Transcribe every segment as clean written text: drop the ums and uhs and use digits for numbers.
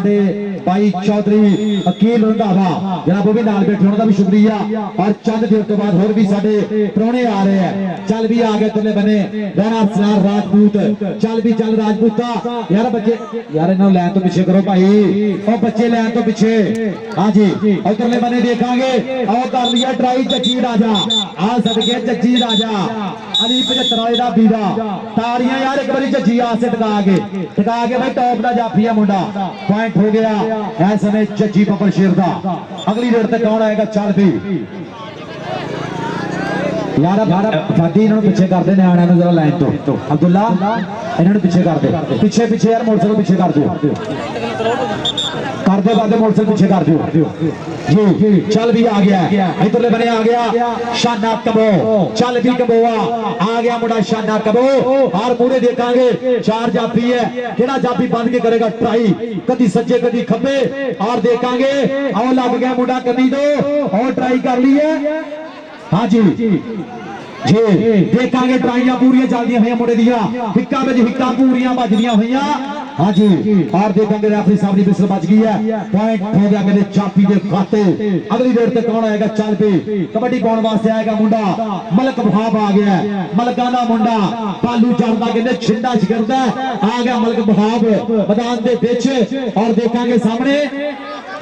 साडे भाई चौधरी अकील रंधावा जनाब वो भी नाल बैठे उन्होंने भी शुक्रिया। और चंद देर तो बाद होर भी साडे प्राहुणे आ रहे हैं। चल भी आ गए तुले बने राणा सलार राजपूत चल भी चल राजपूता यार बच्चे यार इन्होंने लैन तो पीछे करो भाई और बच्चे लैन तो पीछे। हाँ जी और तुले बने देखांगे और कर लिया ट्राई जज्जी राजा आ सदके जज्जी राजा अली 75 वाले दा बीरा ताड़ियां यार एक बारी जज्जी आसे टिका के भाई टॉप दा जाफी है मुंडा पॉइंट हो गया है समय जज्जी बब्बर शेर दा। अगली रेड ते कौन आएगा चल भी यार फादी इन्होंने पीछे कर दे न्याणियां नूं जरा लाइन तो अब्दुल्ला इन्होंने पीछे कर दे पीछे पीछे यार मोटरसाइकिल पीछे कर दे मोटरसाइकिल पीछे कर दो जी चल भी आ गया इधरले बने आ गया शाना कबो चल भी कबोआ आ गया मुंडा शाना कबो और पूरे देखांगे चार जाफी है केड़ा जाफी बंद के करेगा ट्राई कदी सज्जे कदी खब्बे और देखांगे और लग गया मुंडा कदी दो और ट्राई कर ली है। हाँ जी जी देखांगे ट्राइयां पूरी चलदियां हुई मुंडे दियां हिक्का विच हिक्का पूरियां बजदियां हुई। हाँ जी और देखेंगे रेफरी साहब की विसल बज गई है पॉइंट हो गया मेरे चापी के खाते। अगली रेड तक कौन आएगा चल पे कबड्डी पाने वास्ते आएगा मुंडा मलक बहाब आ गया मलका दा मुंडा पालू चढ़दा कहते छिंडा छिकरदा आ गया मलक बहाब मैदान के बिच और देखेंगे सामने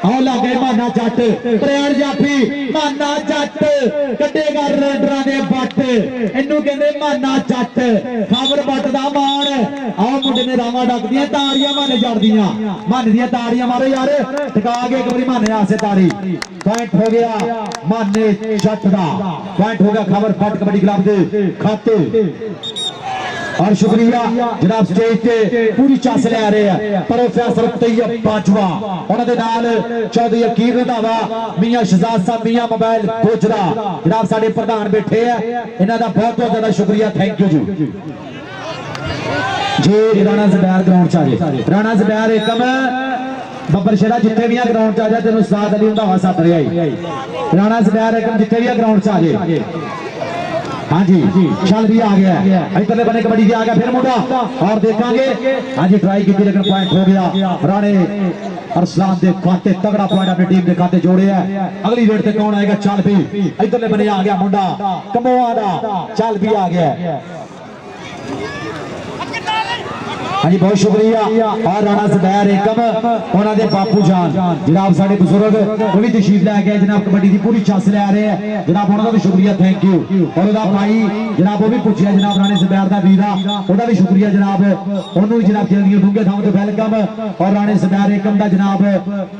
और लगे माना जट प्रयाण जाफी माना जट कटेगा रेडरा दे बट इनू कहते माना जट खबर बट दा मान आओ मुंडे ने रावा डक दियां ताड़ियां माने जट दियां मन दियां ताड़ियां मारो यार टिका के एक बारी माने आसे ताड़ी पॉइंट हो गया माने जट दा पॉइंट हो गया खबर बट कबड्डी क्लब दे खाते। और शुक्रिया जनाब स्टेज पे पूरी चस ले रहे हैं प्रोफेसर तैयब बाजवा उन्होंने नाल चौधरी अकील रंधावा मियां शहजाद साहब मियां मोबाइल गोजरा जनाब साडे प्रधान बैठे हैं इन्हां दा बहुत बहुत ज्यादा शुक्रिया thank you ji. Rana Zubair ground च आ जाए राणा ज़ुबैर एकम बब्बर शेरा जिथे भी ग्राउंड च आ जाए तेन उस्ताद अली रंधावा सद रहा है राणा ज़ुबैर एकम जिथे भी ग्राउंड च आ जाए। हाँ जी चल भी आ गया इधरले बने कबड्डी से आ गया फिर मुंडा और देखांगे। हाँ जी ट्राई की लेकिन पॉइंट हो गया राणे अरसलान दे खाते तगड़ा पॉइंट अपनी टीम के खाते जोड़े है। अगली रेड से कौन आएगा चल भी इधरले बने आ गया मुंडा कमोआ दा चल भी आ गया। हाँ जी बहुत शुक्रिया और राणा ज़ुबैर एकम उन्होंने बापू जान जनाब साडे बुजुर्ग वो भी तशरीफ लैके जनाब कबड्डी की पूरी चस लै रहे हैं जनाब उन्होंने भी शुक्रिया थैंक यू। और भाई जनाब वो भी पूछा जनाब राणे ज़ुबैर का वीरा वह भी शुक्रिया जनाब उन्होंने जनाब जल्दी डूंगे थां तो वेलकम और राणे ज़ुबैर एकम का जनाब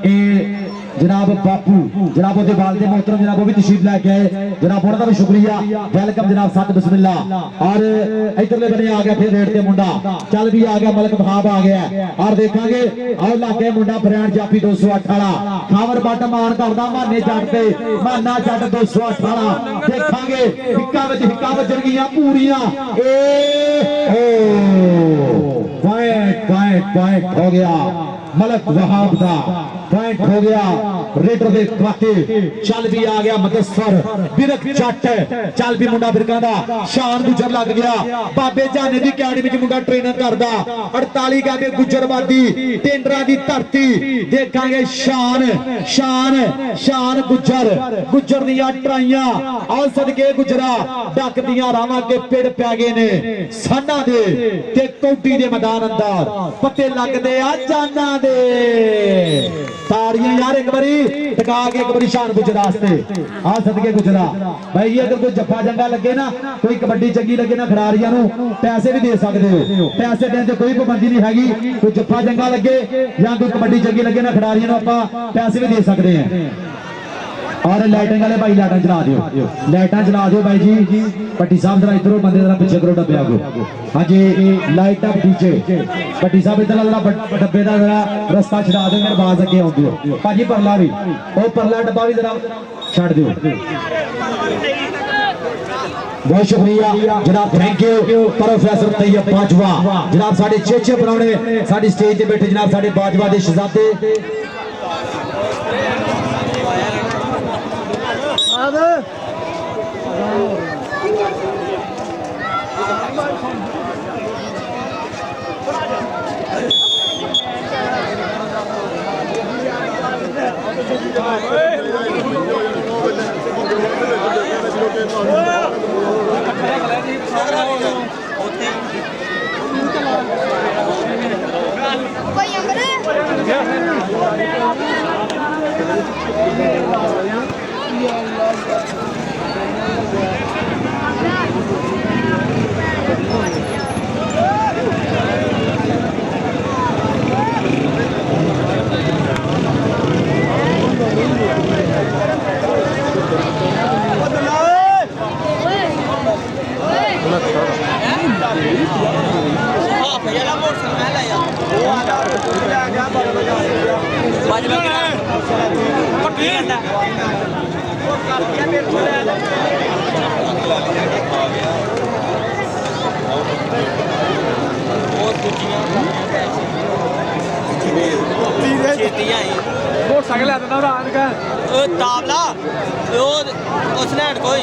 ए जनाब बापू जनाब वो वालदे मोहतरम जनाब वो भी तशरीफ लैके आए जनाब उन्होंने भी शुक्रिया वेलकम जनाब सत बिस्मिल्ला। और इधरले बने आ गया फिर रेड से मुंडा चल भी आ गया मलक बहाब आ गया और देखांगे और लागे मुंडा प्रयाण जाफी 208 वाला खावर बट मान करदा माने जट पे माना जट 208 वाला देखांगे हिक्का विच हिक्का वजन गईयां पूरियां ए पॉइंट पॉइंट पॉइंट हो गया मलक वहाब दा पॉइंट हो गया रेडर दे खाते। चल भी आ गया मदसर बिरक जट चल भी मुंडा बिरका दा शान गुजर लग गया बाबे जाने दी अकेडमी च मुंडा ट्रेनर करदा 48 गावे गुजरवादी टेंडरा दी धरती देखांगे शान शान शान गुजर गुजर दियां ट्राइयां और सदके गुजरा डक दियां रावां के पेड़ पै गए ने साना दे ते कौटी दे मैदान अंदर पत्ते लगदे आ जाना दे ताड़ियां यार एक बारी टिका के एक बारी शान गुजरा आ सदके गुजरा भाई अगर कोई जफा जंगा लगे ना कोई कबड्डी चंगी लगे ना खिडारियां नूं पैसे भी दे सकते हो पैसे देने कोई पाबंदी नहीं हैगी कोई जफा जंगा लगे या कोई कबड्डी चंगी लगे ना खिडारियां नूं आपां पैसे भी दे सकते हैं। और लाइटिंग वाले भाई लाइटा चला दियो लाइटा चला दियो भाई जी पट्टी साहब जरा इधरों बंदे जरा पीछे करो डब्बे को। हाँ जी लाइट पीछे पट्टी साहब इधर जरा डब्बे का जरा रस्ता छड़ा दो मेरे बाज अगे आउंदी हो भाजी परला भी वो परला डब्बा भी जरा छड़ दियो। बहुत शुक्रिया जनाब thank you professor Tayyab Bajwa जनाब साढ़े चेचे प्राहुणे साडी स्टेज पे बैठे जनाब साढ़े बाजवा दे शहजादे मोटरसाइकिल लै दिंदा भरा इनका तावला उसने कोई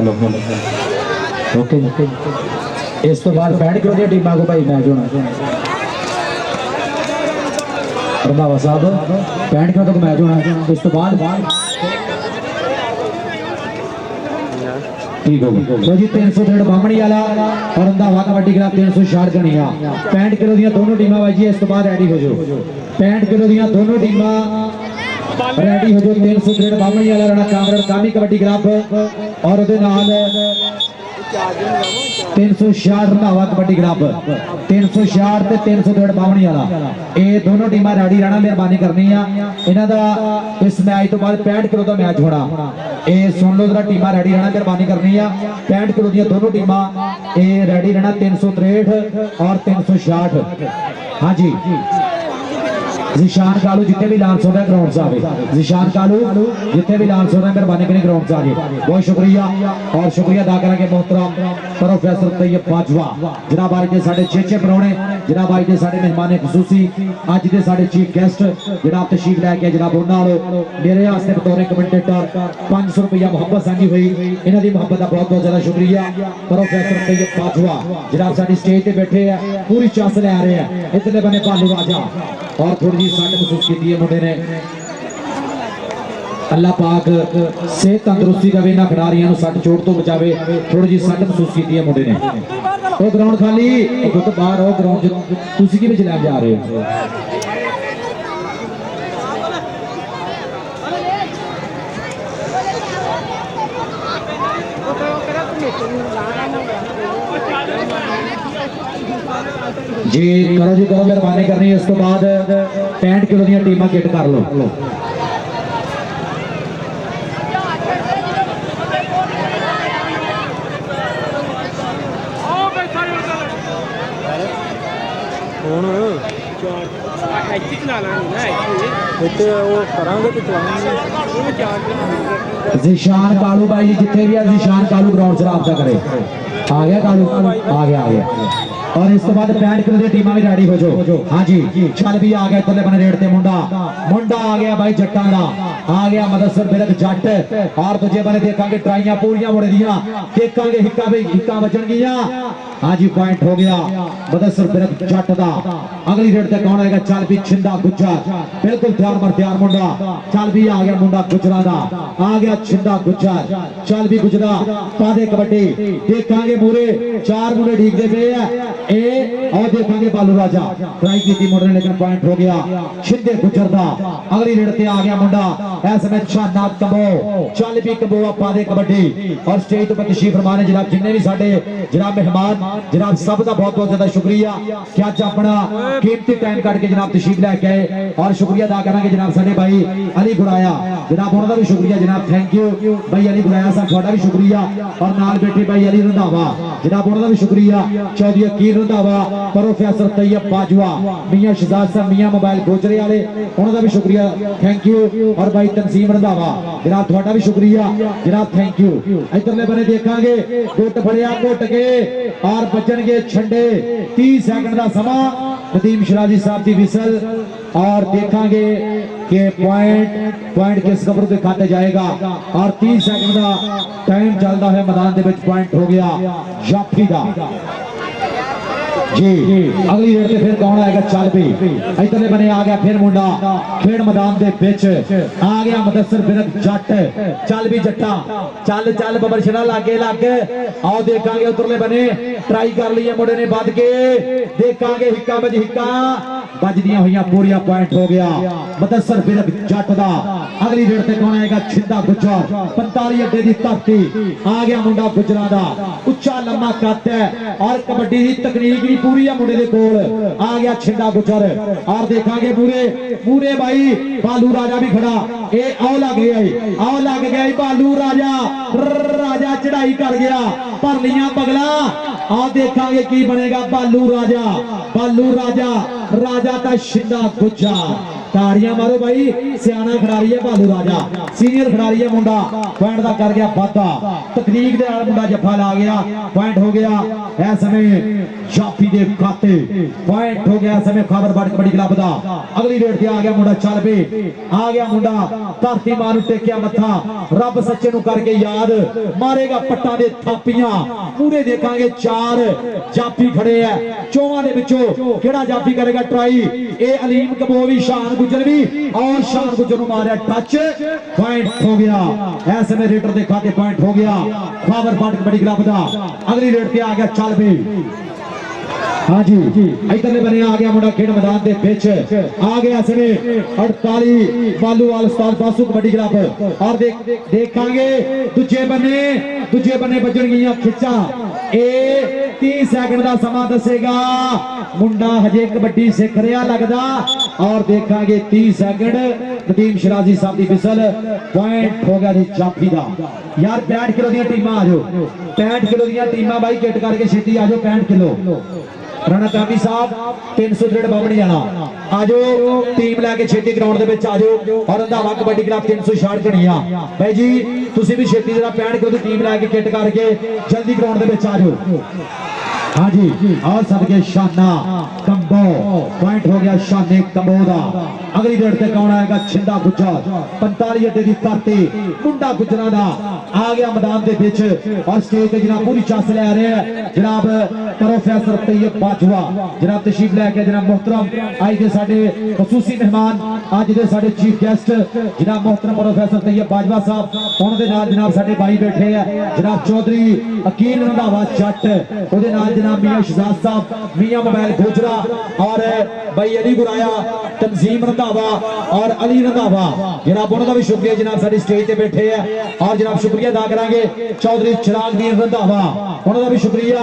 हेलो ओके इस तो बाद 65 किलो दी टीमां को भाई मैच होना रंधावा साहब 65 किलो तक मैच होना इस तो बाद ठीक हो गया जी 300 बामणी वाला और रंधावा कबड्डी क्लब 360 गणिया 65 किलो दी दोनों टीमां भाई जी इस तो बाद रेडी हो जाओ 65 किलो दी दोनों टीमां रेडी हो जाओ 300 बामणी वाला राणा कामरेड कामी कबड्डी क्लब और ਉਹਦੇ ਨਾਲ 360 रंधावा कबड्डी क्लब 360 ਤੇ 363 ਬਾਮਣੀ ਵਾਲਾ ਇਹ ਦੋਨੋਂ ਟੀਮਾਂ ਰੈਡੀ ਰਹਿਣਾ ਮਿਹਰਬਾਨੀ ਕਰਨੀ ਆ ਇਹਨਾਂ ਦਾ ਇਸ ਮੈਚ ਤੋਂ ਬਾਅਦ 65 ਕਿਲੋ ਦਾ ਮੈਚ ਹੋਣਾ ਇਹ ਸੁਣ ਲਓ ਜਰਾ ਟੀਮਾਂ ਰੈਡੀ ਰਹਿਣਾ ਮਿਹਰਬਾਨੀ ਕਰਨੀ ਆ 65 ਕਿਲੋ ਦੀਆਂ ਦੋਨੋਂ ਟੀਮਾਂ ਇਹ ਰੈਡੀ ਰਹਿਣਾ 363 और 360 हाँ जी जिशान कालू जितने भी लांस हो रहे हैं ग्राउंड से आवे जिशान कालू जितने भी लांस हो रहे हैं मेहरबानी करें ग्राउंड से आगे बहुत शुक्रिया और शुक्रिया अदा करेंगे मोहतरम प्रोफेसर तैयब बाजवा जनाब आज के साढ़े 6 परौने जनाब आज के साढ़े मेहमान खसूसी अज के साढ़े चीफ गेस्ट जनाब तशरीफ लैके जनाब उन्होंने मेरे वास्ते बतौर कमेंटेटर 500 रुपया मुहब्बत सांझी हुई इन्हों की मुहब्बत का बहुत बहुत ज्यादा शुक्रिया प्रोफेसर तैयब बाजवा जनाब साड़ी स्टेज पे बैठे हैं पूरी चांस ले आ रहे हैं इतने बने भालू राजा और थोड़ी जी सट महसूस की मुंडे ने अल्लाह पाक सेहत तंदुरुस्ती देवे इन्हां खिडारियां नूं सट चोट तो बचावे थोड़ी जी सट महसूस की मुंडे ने वो ग्राउंड खाली दुख बाहर हो ग्राउंड तुसीं की विच लै जा रहे हो जी करो जी करो मेहरबानी करनी इस तो बाद 65 किलो दी टीमां किट कर लो जिशान कालू भाई जी जितने भी है जिशान कालू ग्राउंड से राबता करे आ गया कालू आ गया और इस तो बाद 65 किलो दी टीमां भी रेडी हो जाओ हाँ जी चल भी आ गया इधरले बने रेड ते मुंडा आ गया भाई जट्टां दा आ गया मदसर बिरक जट और दूजे बने देखांगे ट्राइयां पूरियां मुड़े दियां देखांगे हिक्का भी हिक्का बचणगियां हाँ जी पॉइंट हो गया मदसर बिरक जट दा अगली रेड ते कौन आएगा चल भी छिंदा गुज्जर बिल्कुल तैयार मुंडा चल भी आ गया मुंडा गुजरा दा आ गया छिंदा गुज्जर चल भी गुजरा पादे कबड्डी देखांगे मूरे 4 मुंडे ढीकदे पे है ए और देखेंगे बालू राजा ट्राई की मुंडे ने लेकिन पॉइंट हो गया छिंदे गुजर दा अगली रेड ते आ गया मुंडा ऐसे में शानात कबो चल भी कबोआ पादे कबड्डी और स्टेज पर तशरीफ फरमाने जनाब जिन्ने भी साडे जनाब मेहमान जनाब सब का बहुत बहुत ज्यादा शुक्रिया कि अज अपना कीमती टाइम कट के जनाब तशरीफ लेके आए और शुक्रिया अदा करांगे जनाब साडे भाई अली गुराया जनाब उन्होंने भी शुक्रिया जनाब थैंक यू भाई अली गुराया साहब थोड़ा भी शुक्रिया और नाल बैठे भाई अली रंधावा जनाब उन्होंने भी शुक्रिया चौधरी अकीर रंधावा प्रोफेसर तैयब बाजवा मियां शहजाद साहब मियां मोबाइल गोजरे वाले उन्होंने भी शुक्रिया थैंक यू और भाई तनसीम रंधावा जनाब थोड़ा भी शुक्रिया जनाब थैंक यू इधरले बने देखांगे गुट फड़िया घुट के और बचनगे छंडे 30 सेकंड का समा नदीम शिराजी साहब की विसल और देखांगे कि पॉइंट किस खबर के खाते जाएगा और 30 सेकंड का टाइम चलता है मैदान के पॉइंट हो गया जाफी का जी अगली रेड फिर कौन आएगा चल भी इतने बने आ गया फिर मुंडा खेड़ मैदान दे बिच आ गया मदसर बिरक जट चल भी जट्टा चल चल बबर छड़ा लागे लग आओ देखांगे उतरले बने ट्राई कर लिए मुंडे ने बद के देखांगे हिक्का बज हिक्का बजदियां हुई पूरी पॉइंट हो गया मदसर बिरक जट दा अगली रेड ते कौन आएगा छिंदा गुजर 45 अड्डे दी धरती आ गया मुंडा गुजरा दा उच्चा लम्मा कद है और कबड्डी दी तकनीक भी पूरी है मुंडे दे कोल आ गया छिंदा गुजर और देखांगे पूरे भाई बालू राजा भी खड़ा ए आओ लग गया बालू राजा चढ़ाई कर गया पर लिया पगला आओ देखांगे की बनेगा बालू राजा राजा का शिंदा गुज्जा ताड़ियां मारो भाई सियाना खिडारी है भालू राजा सीनियर खिडारी है मुंडा पॉइंट का कर गया वाधा तकनीक दे नाल मुंडा जफा ला गया पॉइंट हो गया इस समय जाफी दे खाते पॉइंट हो गया इस समय खबर बड़ कबड्डी क्लब दा अगली रेड ते आ गया मुंडा चल पे आ गया मुंडा धरती मां नूं टेकिया मत्था रब सच्चे नूं करके याद मारेगा पट्टां दे थापियां पूरे देखांगे चार जाफी खड़े है चौवां दे विचों किहड़ा जाफी करेगा ट्राई ए अलीम कबोवी शान गुजर भी और शान गुजर नूं मारिया टच पॉइंट हो गया इस समय रेडर दे खाते पॉइंट हो गया खबर बड़ कबड्डी क्लब दा अगली रेड ते आ गया चल पे हाँ जी इधरले बने आ गया मुंडा खेड मैदान दे पिच आ गया समय 48 बालूवाल उस्ताद बासु कबड्डी क्लब और देखांगे दूजे बने बजणगीਆਂ खिचा ए 30 सेकंड ਦਾ ਸਮਾਂ ਦੱਸੇਗਾ ਮੁੰਡਾ ਹਜੇ ਕਬੱਡੀ ਸਿੱਖ ਰਿਹਾ ਲੱਗਦਾ और देखांगे 30 सेकंड नदीम शराजी साहब की विसल पॉइंट हो गया जी जाफी दा यार 65 किलो दी टीमां आ जाओ 65 किलो दी टीमां भाई किट करके छेती आ जाओ 65 किलो राणा कामी साहब 300 रेड बाबड़ी जाना आजो टीम लैके छेती ग्राउंड दे विच आजो और रंधावा कबड्डी क्लब 360 घणिया भाई जी तुसी भी छेती जरा 65 किलो दी टीम लैके किट करके जल्दी ग्राउंड दे विच आजो हाँ जी और सदके शाना कंबो पॉइंट हो गया शाने कंबो दा अगली रेड ते कौन आएगा छिंदा गुज्जर 45 अड्डे दी धरती मुंडा गुजरा दा आ गया मैदान दे विच और स्टेज ते जनाब पूरी चस ले रहे हैं जनाब प्रोफेसर तैयब बाजवा जनाब तशरीफ लेके जनाब मोहतरम आज दे साडे खसूसी मेहमान आज दे साडे चीफ गेस्ट जनाब मोहतरम प्रोफेसर तैयब बाजवा साहब उन्हां दे नाल जनाब साडे भाई बैठे हैं जनाब चौधरी अकील रंधावा जट ओदे नाल जनाब मियां शहजाद साहब मियां मोबाइल गुजरा और भाई अली गुराया तंजीम रंधावा और अली रंधावा जनाब उन्होंने भी शुक्रिया जनाब साडी स्टेज पे बैठे हैं और जनाब शुक्रिया अदा करांगे चौधरी चिरागदीन रंधावा उन्होंने भी शुक्रिया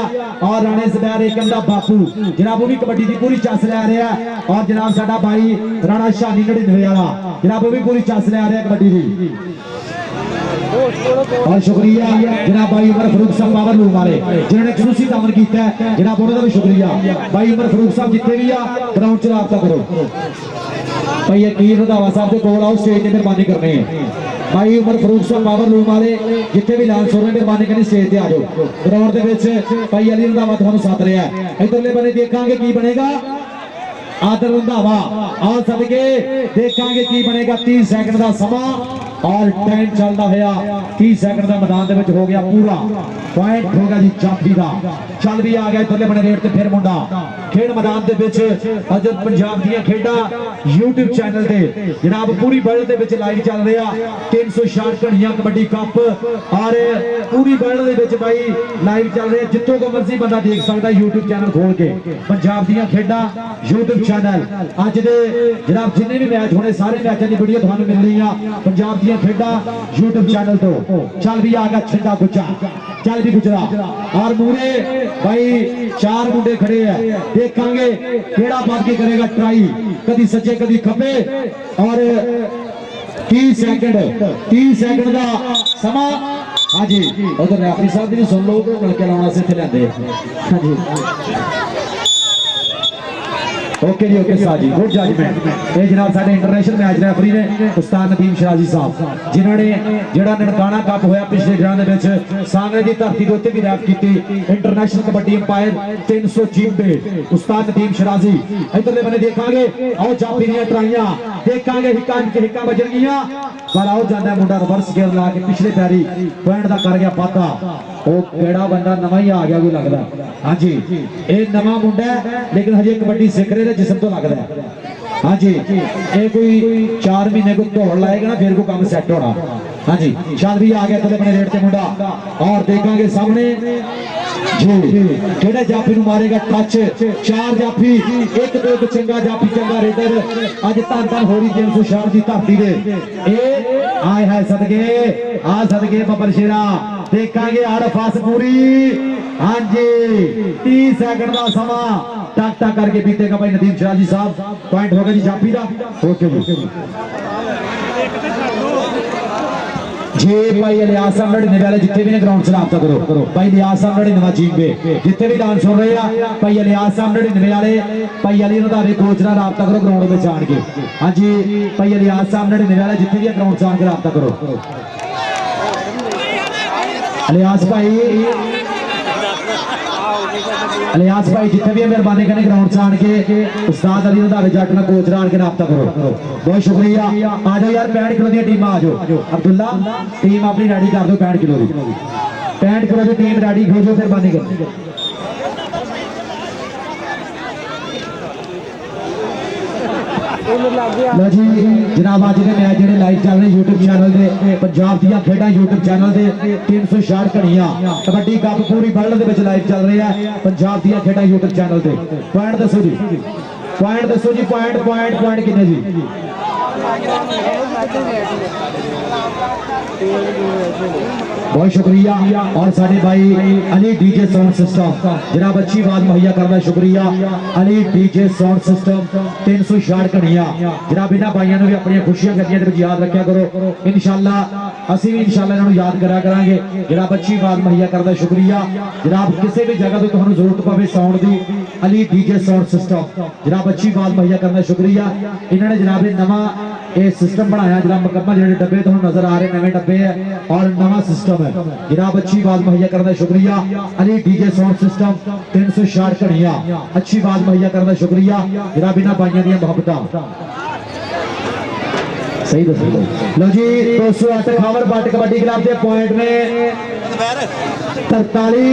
और राणे जुबैर एकम दा बापू जनाब वो भी कबड्डी की पूरी चस ले रहा है और जनाब साडा भाई राणा शानी 99 वाला जनाब वो भी पूरी चस ले रहा है कबड्डी की और शुक्रिया जनाब भाई उमर फरूक साहब पावर लूम वाले जिन्होंने खसूसी दामन किया है जनाब उन्होंने भी शुक्रिया भाई उमर फरूक साहब जितने भी आ ग्राउंड च राबता करो भाई अकील रंधावा साहब के कोल आओ स्टेज ते मेहरबानी करनी है भाई उमर फरूक साहब पावर लूम वाले जितने भी लांस हो रहे मेहरबानी करनी स्टेज ते आ जाओ ग्राउंड दे विच भाई अली रंधावा तुहानू साथ रहा है इधरले बने देखांगे की बनेगा आदर रंधावा और सदके देखांगे की बनेगा 30 सेकंड का समा और टाइम चलता होया 30 सेकंड का मैदान दे विच हो गया पूरा पॉइंट हो गया जी जाफी दा चल भी आ गया इधरले बने रेड ते फिर मुंडा खेड मैदान दे विच अज पंजाब दी खेडा YouTube चैनल ते जनाब पूरी वर्ल्ड दे विच लाइव चल रहा 360 घणिया कबड्डी कप और पूरी वर्ल्ड दे विच भाई लाइव चल रहा जितों को मर्जी बंदा देख सकता YouTube चैनल खोल के पंजाब दी खेडा YouTube चैनल अज दे जनाब जिन्ने भी मैच होने सारे मैचों की वीडियो तुहानू मिल रही है पंजाब दी खेडा YouTube चैनल तो चल भी आ गया छिंदा गुज्जा चल भी गुजरा और मूरे भाई 4 मुंडे खड़े हैं देखांगे केड़ा बात के करेगा ट्राई कदी सज्जे कदी खब्बे और 30 सेकंड का समा हाँ जी उधर रेफरी साहब भी सुन लो नलके लाउणा से इत्थे लैंदे हाँ जी ओके जी ओके साहब जी गुड जजमेंट ये जनाब साडे इंटरनेशनल मैच रेफरी ने उस्ताद नदीम शराजी साहब जिन्होंने जेड़ा ननकाना कप होया पिछले दिनां दे विच सांगरे दी धरती दे उत्ते भी रैफ कीती इंटरनेशनल कबड्डी अंपायर 390 उस्ताद नदीम शराजी इधरले बने देखांगे आओ जाफी दी ट्राइयां देखांगे हिक्का बजणगीਆਂ पर आओ जांदा मुंडा रिवर्स गियर ला के पिछले पैरी पॉइंट दा कर गया वाधा ਉਹ ਕਿਹੜਾ ਬੰਦਾ ਨਵਾਂ ਹੀ ਆ ਗਿਆ ਕੋਈ ਲੱਗਦਾ ਹਾਂਜੀ ਇਹ ਨਵਾਂ ਮੁੰਡਾ ਲੇਕਿਨ ਹਜੇ ਕਬੱਡੀ ਸਿੱਖ ਰਿਹਾ ਜਿਸਮ ਤੋਂ ਲੱਗਦਾ ਹਾਂਜੀ ਇਹ ਕੋਈ 4 ਮਹੀਨੇ ਕੋ ਦੌੜ ਲਾਏਗਾ ਨਾ ਫਿਰ ਕੋ ਕੰਮ ਸੈੱਟ ਹੋਣਾ ਹਾਂਜੀ ਚੱਲ ਵੀ ਆ ਗਿਆ ਥੱਲੇ ਬਣੇ ਰੇਡ ਤੇ ਮੁੰਡਾ ਔਰ ਦੇਖਾਂਗੇ ਸਾਹਮਣੇ ਜੀ ਕਿਹੜਾ ਜਾਫੀ ਨੂੰ ਮਾਰੇਗਾ ਟੱਚ 4 ਜਾਫੀ ਇੱਕ ਤੋਂ ਇੱਕ ਚੰਗਾ ਜਾਫੀ ਚੰਗਾ ਰੇਡਰ ਅੱਜ ਧੰਨ ਹੋ ਰਹੀ 360 ਦੀ ਧਰਤੀ ਦੇ ਇਹ ਆਏ ਹੈ ਸਦਕੇ ਬੱਬਰ ਸ਼ੇਰਾ देखांगे आड़फास पूरी हाँ जी 30 सेकंड का समा टक टक करके बीतेगा भाई नदीम शराजी साहब पॉइंट होगा जी जाफी का ओके जी जे भाई इलियास साहब 99 वाले जितने भी ने ग्राउंड से राब्ता करो भाई इलियास साहब 99 जीबे जितने भी डांस सुन रहे हैं भाई इलियास साहब 99 वाले भाई अली रंधावे कोच नाल राब्ता करो ग्राउंड में जान के। हाँ जी भाई इलियास साहब 99 वाले जितने भी ग्राउंड से आके राब्ता करो। इलियास भाई जितने भी मेहरबानी करने ग्राउंड से आके उस्ताद अली रंधावे जट नाल कोच नाल आके राब्ता करो। बहुत शुक्रिया। आ जाओ यार 65 किलो दी टीम आ जाओ। अब्दुल्ला टीम अपनी रेडी कर दो 65 किलो दी 65 किलो की टीम रेडी हो जाओ मेहरबानी कर। लो जी जनाब अज के मैच जो लाइव चल रहे यूट्यूब चैनल से पंजाब दियां खेडां यूट्यूब चैनल से 360 घड़ियां कबड्डी कप पूरी वर्ल्ड दे विच लाइव चल रहे हैं पंजाब दियां खेडां यूट्यूब चैनल से। पॉइंट दसो जी पॉइंट कितने जी। बहुत शुक्रिया। और साडे भाई अली डीजे साउंड सिस्टम जनाब अच्छी आवाज मुहैया करना शुक्रिया। अली डीजे साउंड सिस्टम 360 घड़ियां जनाब इन्हां भाइयों ने भी अपनी खुशियां गड्डियां दे विच याद रखा करो इंशाअल्लाह असीं भी इंशाअल्लाह इन्हां नूं याद करा करांगे। जनाब अच्छी आवाज मुहैया करना शुक्रिया। जनाब किसी भी जगह तो तुहानूं जरूरत पवे साउंड दी अली डीजे साउंड सिस्टम जनाब अच्छी आवाज मुहैया करना शुक्रिया। इन्होंने जनाब नवा ये सिस्टम बनाया जनाब मुकम्मल जो डब्बे तो नजर आ रहे नवे डब्बे है और नवा सिस्टम है जनाब अच्छी आवाज मुहैया करना शुक्रिया। अली डीजे साउंड सिस्टम 360 घड़ियां अच्छी आवाज मुहैया करना शुक्रिया। जनाब इन्हां भाइयों दी मोहब्बत सही दसो। लो जी 208 खावर बाट कबड्डी क्लब के पॉइंट ने 43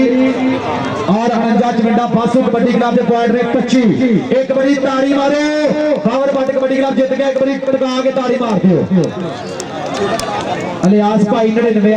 और 49 चविंडा फासू कबड्डी क्लब के पॉइंट ने 25। एक बड़ी ताड़ी मारो खावर बाट कबड्डी क्लब जीत गया। एक बड़ी टका के ताड़ी मार दो। इलियास भाई 99